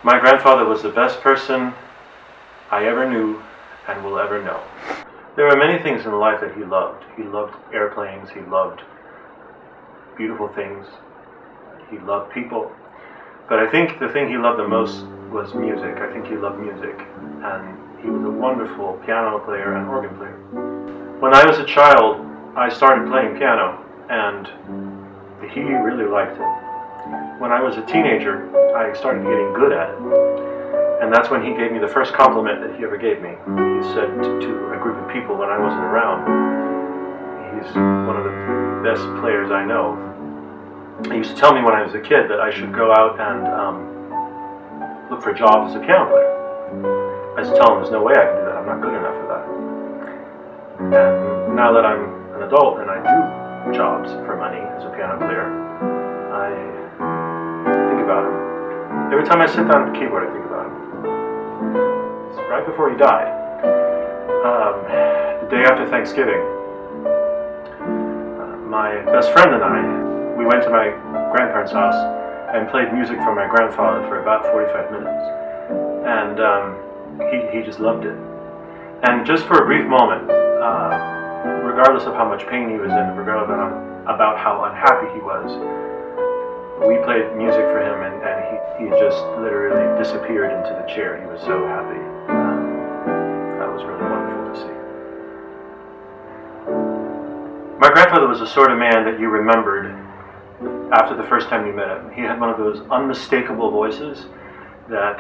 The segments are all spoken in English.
My grandfather was the best person I ever knew and will ever know. There are many things in life that he loved. He loved airplanes, he loved beautiful things, he loved people. But I think the thing he loved the most was music. I think he loved music. And he was a wonderful piano player and organ player. When I was a child, I started playing piano, and he really liked it. When I was a teenager, I started getting good at it. And that's when he gave me the first compliment that he ever gave me. He said to a group of people when I wasn't around, he's one of the best players I know. He used to tell me when I was a kid that I should go out and look for a job as a piano player. I used to tell him there's no way I can do that, I'm not good enough for that. And now that I'm an adult and I do jobs for money as a piano player, I think about him. Every time I sit down at the keyboard, I think about him. It's right before he died. The day after Thanksgiving, my best friend and I, we went to my grandparents' house and played music for my grandfather for about 45 minutes. And he just loved it. And just for a brief moment, regardless of how much pain he was in, regardless about how unhappy he was, we played music for him, and he just literally disappeared into the chair. He was so happy. That was really wonderful to see. My grandfather was the sort of man that you remembered after the first time you met him. He had one of those unmistakable voices that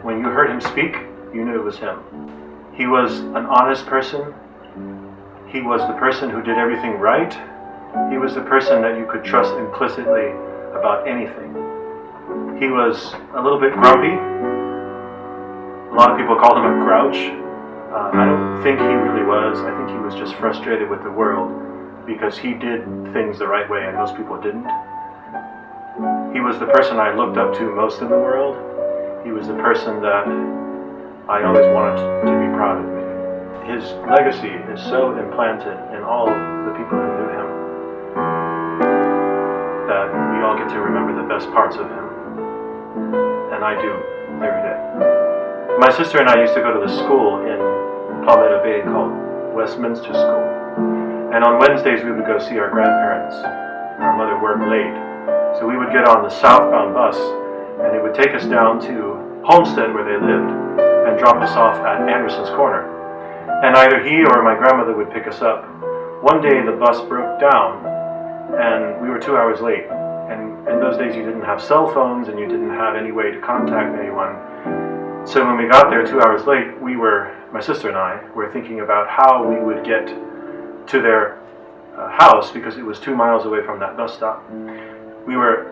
when you heard him speak, you knew it was him. He was an honest person. He was the person who did everything right. He was the person that you could trust implicitly about anything. He was a little bit grumpy. A lot of people called him a grouch. I don't think he really was. I think he was just frustrated with the world because he did things the right way and most people didn't. He was the person I looked up to most in the world. He was the person that I always wanted to be proud of me. His legacy is so implanted in all of the people who knew him that we all get to remember the best parts of him. And I do every day. My sister and I used to go to the school in Palmetto Bay called Westminster School. And on Wednesdays we would go see our grandparents. Our mother worked late. So we would get on the southbound bus and it would take us down to Homestead where they lived and drop us off at Anderson's Corner. And either he or my grandmother would pick us up. One day the bus broke down and we were 2 hours late. And in those days you didn't have cell phones and you didn't have any way to contact anyone. So when we got there 2 hours late, my sister and I, were thinking about how we would get to their house because it was 2 miles away from that bus stop. We were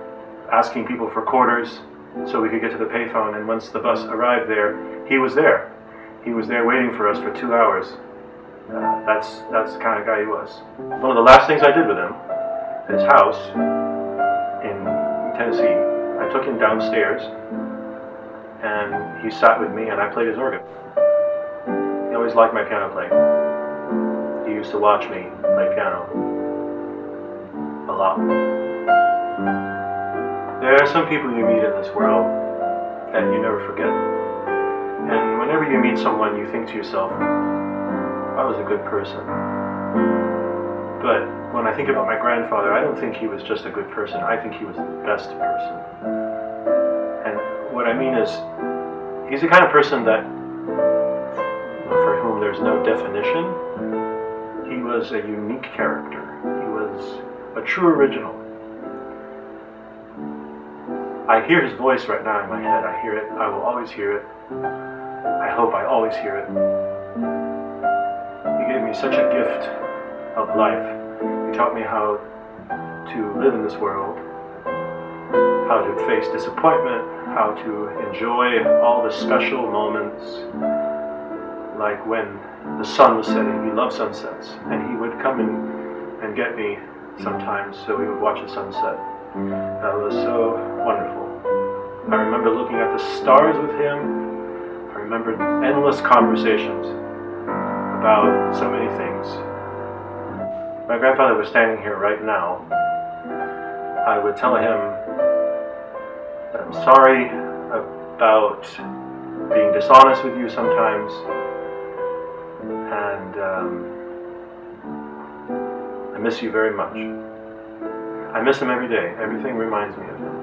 asking people for quarters so we could get to the payphone, and once the bus arrived there, he was there. He was there waiting for us for 2 hours. That's the kind of guy he was. One of the last things I did with him at his house in Tennessee, I took him downstairs and he sat with me and I played his organ. He always liked my piano playing. He used to watch me play piano a lot. There are some people you meet in this world that you never forget. And whenever you meet someone, you think to yourself, I was a good person. But when I think about my grandfather, I don't think he was just a good person. I think he was the best person. And what I mean is, he's the kind of person that, for whom there's no definition. He was a unique character. He was a true original. I hear his voice right now in my head. I hear it. I will always hear it. I hope I always hear it. He gave me such a gift of life. He taught me how to live in this world, how to face disappointment, how to enjoy all the special moments, like when the sun was setting. He loved sunsets, and he would come in and get me sometimes so we would watch the sunset. That was so wonderful. I remember looking at the stars with him. I remember endless conversations about so many things. My grandfather was standing here right now. I would tell him that I'm sorry about being dishonest with you sometimes, and I miss you very much. I miss him every day. Everything reminds me of him.